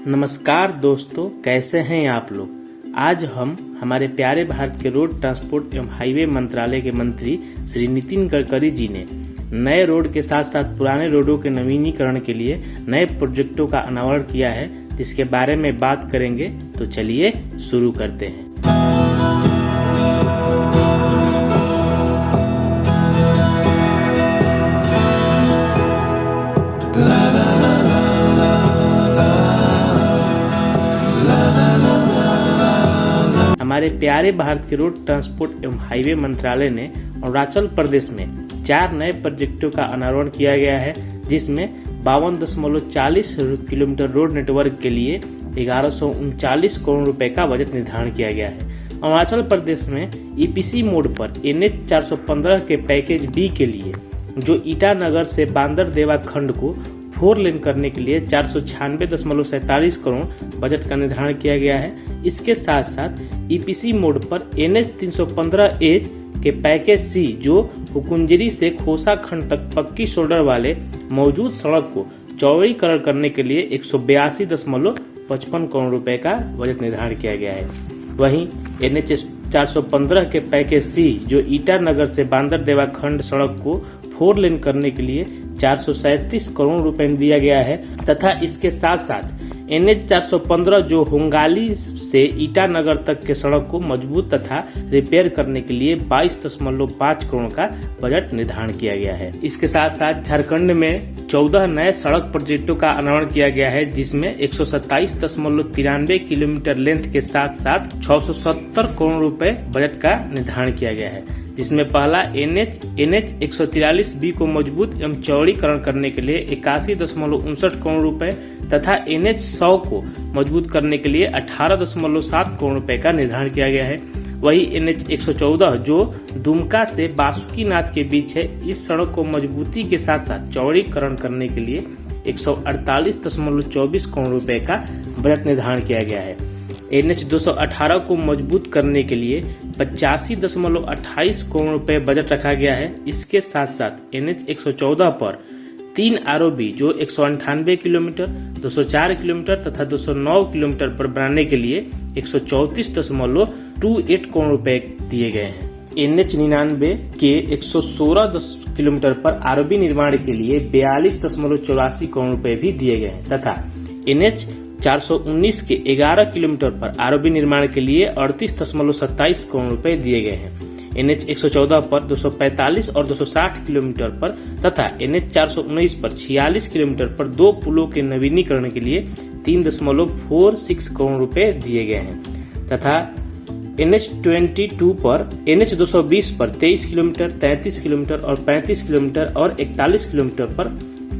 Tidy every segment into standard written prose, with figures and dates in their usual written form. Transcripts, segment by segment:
नमस्कार दोस्तों, कैसे हैं आप लोग। आज हम हमारे प्यारे भारत के रोड ट्रांसपोर्ट एवं हाईवे मंत्रालय के मंत्री श्री नितिन गडकरी जी ने नए रोड के साथ साथ पुराने रोडों के नवीनीकरण के लिए नए प्रोजेक्टों का अनावरण किया है, जिसके बारे में बात करेंगे। तो चलिए शुरू करते हैं। हमारे प्यारे भारत के रोड ट्रांसपोर्ट एवं हाईवे मंत्रालय ने अरुणाचल प्रदेश में 4 नए प्रोजेक्टों का अनावरण किया गया है, जिसमें 52.40 किलोमीटर रोड नेटवर्क के लिए 1139 करोड़ रुपए का बजट निर्धारण किया गया है। अरुणाचल प्रदेश में ईपीसी मोड पर NH 415 के पैकेज बी के लिए जो ईटानगर से बांदरदेवा खंड को 4 लेन करने के लिए 496.47 करोड़ बजट का निर्धारण किया गया है। इसके साथ साथ ईपीसी मोड पर NH 315H के पैकेज सी जो हुकुंजरी से खोसा खंड तक पक्की शोल्डर वाले मौजूद सड़क को चौड़ीकरण करने के लिए 182.55 करोड़ रुपए का बजट निर्धारण किया गया है। वहीं NH 415 के पैकेज सी जो ईटानगर से बांदरदेवा खंड सड़क को 4 लेन करने के लिए 437 करोड़ रुपए दिया गया है तथा इसके साथ साथ NH 415 जो होंगाली से ईटानगर तक के सड़क को मजबूत तथा रिपेयर करने के लिए 22.5 करोड़ का बजट निर्धारण किया गया है। इसके साथ साथ झारखंड में 14 नए सड़क प्रोजेक्टों का अनावरण किया गया है, जिसमें 127.93 किलोमीटर लेंथ के साथ साथ 670 करोड़ रुपए बजट का निर्धारण किया गया है, जिसमें पहला NH 143B को मजबूत एवं चौड़ीकरण करने के लिए 81.59 करोड़ रुपए तथा NH 100 को मजबूत करने के लिए 18.7 करोड़ रुपए का निर्धारण किया गया है। वही NH 114 जो दुमका से बासुकीनाथ के बीच है, इस सड़क को मजबूती के साथ साथ चौड़ीकरण करने के लिए 148.24 करोड़ रुपए का बजट निर्धारण किया गया है। NH 218 को मजबूत करने के लिए 85.28 करोड़ रुपए बजट रखा गया है। इसके साथ साथ NH 114 पर 3 ROB जो 198 किलोमीटर, 204 किलोमीटर तथा 209 किलोमीटर पर बनाने के लिए 134.28 करोड़ रुपए दिए गए हैं। NH 99 के 116 किलोमीटर पर ROB निर्माण के लिए 42.84 करोड़ रुपए भी दिए गए हैं तथा NH 419 के 11 किलोमीटर पर ROB निर्माण के लिए 38.27 करोड़ रुपए दिए गए हैं। NH 114 पर 245 और 260 किलोमीटर पर तथा NH 419 पर 46 किलोमीटर पर 2 पुलों के नवीनीकरण के लिए 3.46 करोड़ रुपए दिए गए हैं तथा NH 220 पर 23 किलोमीटर, 33 किलोमीटर और 35 किलोमीटर और 41 किलोमीटर पर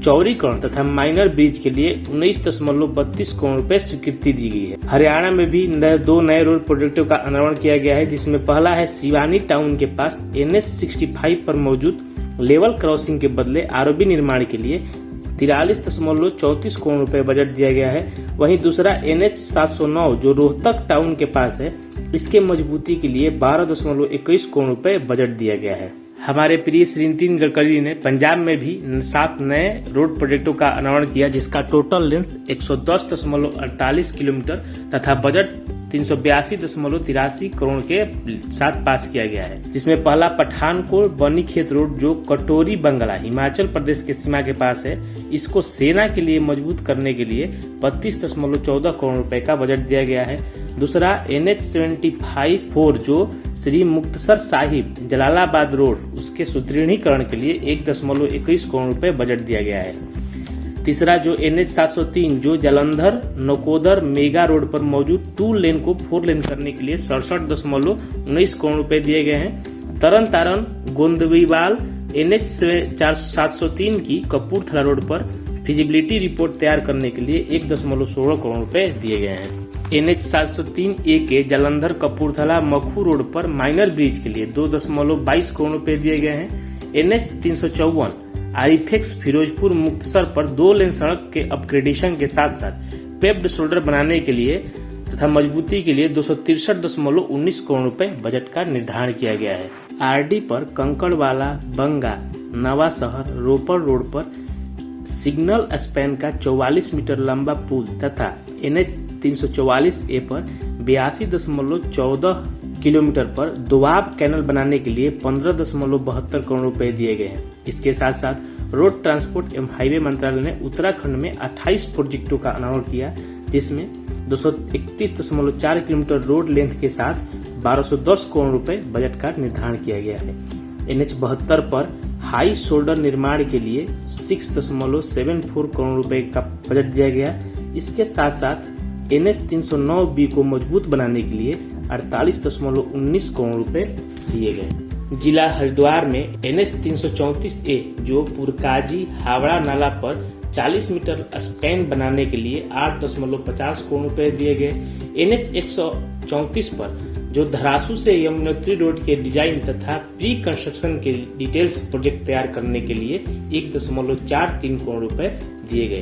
चौड़ीकरण तथा माइनर ब्रिज के लिए 19.32 करोड़ रुपए स्वीकृति दी गई है। हरियाणा में भी 2 नए रोड प्रोजेक्टों का अनावरण किया गया है, जिसमें पहला है सिवानी टाउन के पास NH 65 पर मौजूद लेवल क्रॉसिंग के बदले ROB निर्माण के लिए 43.34 करोड़ रुपए बजट दिया गया है। वहीं दूसरा NH 709 जो रोहतक टाउन के पास है, इसके मजबूती के लिए 12.21 करोड़ रुपए बजट दिया गया है। हमारे प्रिय श्री नितिन गडकरी ने पंजाब में भी 7 नए रोड प्रोजेक्टों का अनावरण किया, जिसका टोटल लेंथ 110.48 किलोमीटर तथा बजट 382.83 करोड़ के साथ पास किया गया है, जिसमें पहला पठानकोट बनीखेत रोड जो कटोरी बंगला हिमाचल प्रदेश के सीमा के पास है, इसको सेना के लिए मजबूत करने के लिए 32.14 करोड़ रुपए का बजट दिया गया है। दूसरा NH 75 जो श्री मुक्तसर साहिब जलालाबाद रोड उसके सुदृढ़ीकरण के लिए 1.21 करोड़ रुपए बजट दिया गया है। तीसरा जो NH 703 जो जालंधर नकोदर मेगा रोड पर मौजूद 2 लेन को 4 लेन करने के लिए 67.19 करोड़ रुपए दिए गए हैं। तरन तारण गोंदवीवाल NH 703 की कपूरथला रोड पर फिजिबिलिटी रिपोर्ट तैयार करने के लिए 1.16 करोड़ रुपए दिए गए हैं। NH 703A के जालंधर कपूरथला मखू रोड पर माइनर ब्रिज के लिए 2.22 करोड़ रुपए दिए गए हैं। NH 354 आरिफेक्स फिरोजपुर मुक्तसर पर 2 लेन सड़क के अपग्रेडेशन के साथ साथ पेव्ड शोल्डर बनाने के लिए तथा मजबूती के लिए 263.19 करोड़ रुपए बजट का निर्धारण किया गया है। RD पर कंकड़वाला, बंगा, नवा शहर, रोपड़ रोड पर सिग्नल स्पैन का 44 मीटर लंबा पुल तथा NH 344A पर 82.14 किलोमीटर पर दोआब कैनल बनाने के लिए 15.72 करोड़ रुपए दिए गए हैं। इसके साथ साथ रोड ट्रांसपोर्ट एवं हाईवे मंत्रालय ने उत्तराखंड में 28 प्रोजेक्टों का अनावरण किया, जिसमें 231.4 किलोमीटर रोड लेंथ के साथ 1210 करोड़ रुपए बजट का निर्धारण किया गया है। NH 72 पर हाई शोल्डर निर्माण के लिए 6.74 करोड़ रुपए का बजट दिया गया। इसके साथ साथ NH 309B को मजबूत बनाने के लिए 48.19 करोड़ रुपए दिए गए। जिला हरिद्वार में NH 334A जो पुरकाजी हावड़ा नाला पर 40 मीटर स्पैन बनाने के लिए 8.50 करोड़ रुपए दिए गए। NH 134 पर जो धरासू से यमुनोत्री रोड के डिजाइन तथा प्री कंस्ट्रक्शन के डिटेल्स प्रोजेक्ट तैयार करने के लिए 1.43 करोड़ रुपए दिए गए।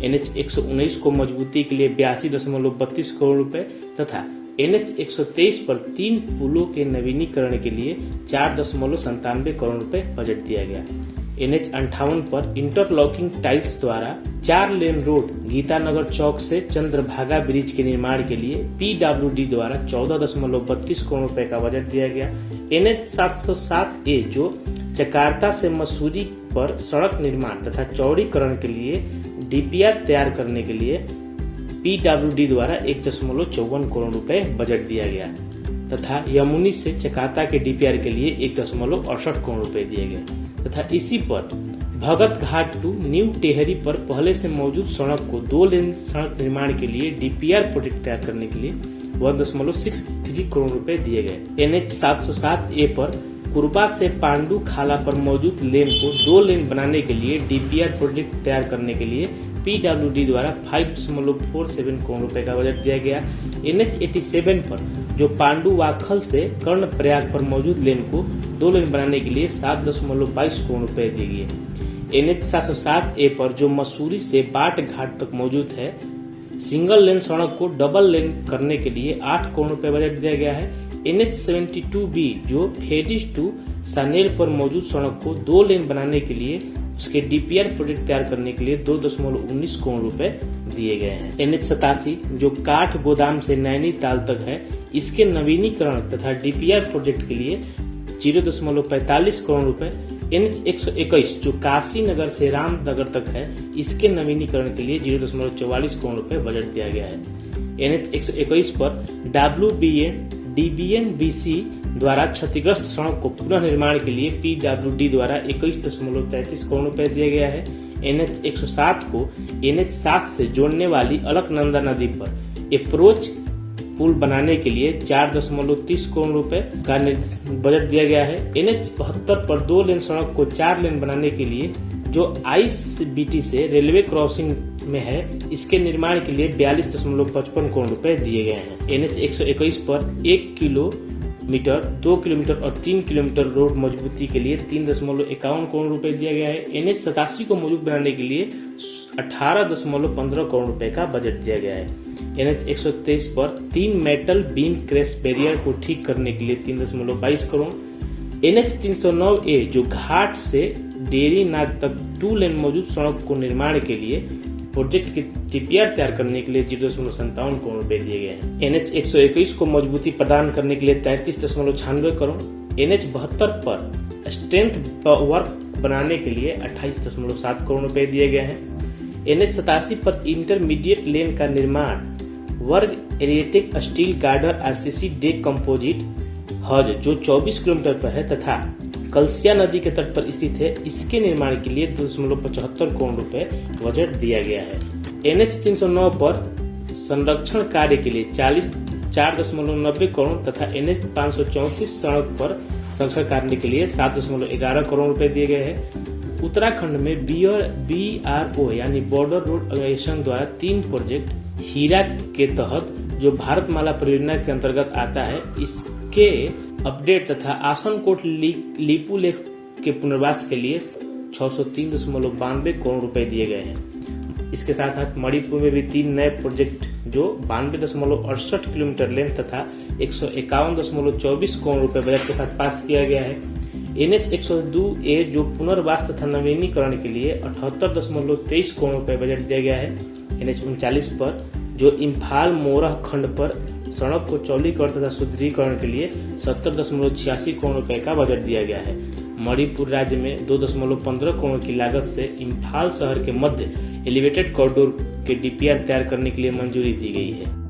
NH 119 को मजबूती के लिए 82.32 करोड़ रुपए तथा NH 123 पर 3 पुलों के नवीनीकरण के लिए 4.97 करोड़ रुपए बजट दिया गया। NH 58 पर इंटरलॉकिंग टाइल्स द्वारा 4 लेन रोड गीतानगर चौक से चंद्रभागा ब्रिज के निर्माण के लिए PWD द्वारा 14.32 करोड़ रुपए का बजट दिया गया। NH 707A जो जकार्ता से मसूरी पर सड़क निर्माण तथा चौड़ीकरण के लिए DPR तैयार करने के लिए PWD द्वारा 1.54 करोड़ रुपए बजट दिया गया तथा यमुनी से जकार्ता के DPR के लिए 1.68 करोड़ रुपए दिए गए तथा इसी पर भगत घाट टू न्यू टेहरी पर पहले से मौजूद सड़क को 2 लेन सड़क निर्माण के लिए DPR प्रोजेक्ट तैयार करने के लिए 1.63 करोड़ रुपए दिए गए। NH 707A पर कुरबा से पांडू खाला पर मौजूद लेन को 2 लेन बनाने के लिए DPR प्रोजेक्ट तैयार करने के लिए PWD द्वारा 5.47 करोड़ रुपए का बजट दिया गया। NH 87 पर जो पांडू वाखल से कर्ण प्रयाग पर मौजूद लेन को 2 लेन बनाने के लिए 7.22 करोड़ रुपए दिए गए। NH 707A पर जो मसूरी से बाट घाट तक मौजूद है सिंगल लेन सड़क को डबल लेन करने के लिए 8 करोड़ रुपए बजट दिया गया है। NH 72B जो फेडिस टू सानेल पर मौजूद सड़क को 2 लेन बनाने के लिए उसके DPR प्रोजेक्ट तैयार करने के लिए 2.19 करोड़ रुपए दिए गए हैं। NH 87 जो काठ गोदाम से नैनीताल तक है इसके नवीनीकरण तथा DPR प्रोजेक्ट के लिए 0.45 करोड़ रुपए। NH 121 जो काशी नगर से रामनगर तक है इसके नवीनीकरण के लिए 0.44 करोड़ रुपए बजट दिया गया है। NH 121 पर DBNBC द्वारा क्षतिग्रस्त सड़क को पुनः निर्माण के लिए PWD द्वारा 21.33 करोड़ रुपए दिया गया है। NH 107 को NH 7 से जोड़ने वाली अलकनंदा नदी पर अप्रोच पुल बनाने के लिए 4.30 करोड़ रुपए का बजट दिया गया है। NH 72 पर 2 लेन सड़क को 4 लेन बनाने के लिए जो ICBT से रेलवे क्रॉसिंग में है इसके निर्माण के लिए 42.55 करोड़ रुपए दिए गए हैं। NH 121 पर 1 किलोमीटर, 2 किलोमीटर और 3 किलोमीटर रोड मजबूती के लिए 3.51 करोड़ रुपए दिया गया है। NH 87 को मजबूत बनाने के लिए 18.15 करोड़ रुपए का बजट दिया गया है। NH 123 पर 3 मेटल बीम क्रैश बैरियर को ठीक करने के लिए 3.22 करोड़। NH 309A जो घाट से डेरी नाग तक 2 लेन मौजूद सड़क को निर्माण के लिए प्रोजेक्ट के DPR तैयार करने के लिए 0.57 करोड़ रुपए दिए गए हैं। NH 121 को मजबूती प्रदान करने के लिए 33.96 करोड़। NH 72 पर स्ट्रेंथ वर्क बनाने के लिए 28.7 करोड़ रुपए दिए गए हैं। NH 87 पर इंटरमीडिएट लेन का निर्माण वर्ग एरिएटिक steel girder RCC deck composite हज जो 24 किलोमीटर पर है तथा कलसिया नदी के तट पर स्थित है इसके निर्माण के लिए 2.75 करोड़ रुपए बजट दिया गया है। NH 309 पर संरक्षण कार्य के लिए 4.90 करोड़ तथा NH 534 सड़क पर संरक्षण कार्य के लिए 7.11 करोड़ रुपए दिए गए हैं। उत्तराखंड में BRO यानी बॉर्डर रोड ऑर्गेनाइजेशन द्वारा 3 प्रोजेक्ट हीरा के तहत जो भारतमाला परियोजना के अंतर्गत आता है इसके अपडेट तथा आसनकोट लिपुलेख के पुनर्वास के लिए 603.92 करोड़ रुपए दिए गए हैं। इसके साथ साथ मणिपुर में भी 3 नए प्रोजेक्ट जो 92.68 किलोमीटर लेंथ तथा 151.24 करोड़ रुपए बजट के साथ पास किया गया है। NH 102A जो पुनर्वास तथा नवीनीकरण के लिए 78.23 करोड़ रुपए बजट दिया गया है। NH 39 पर जो इम्फाल मोरह खंड पर सड़क को चौड़ीकरण तथा सुदृढ़ीकरण के लिए 70.86 करोड़ रुपए का बजट दिया गया है। मणिपुर राज्य में 2.15 करोड़ की लागत से इम्फाल शहर के मध्य एलिवेटेड कॉरिडोर के DPR तैयार करने के लिए मंजूरी दी गई है।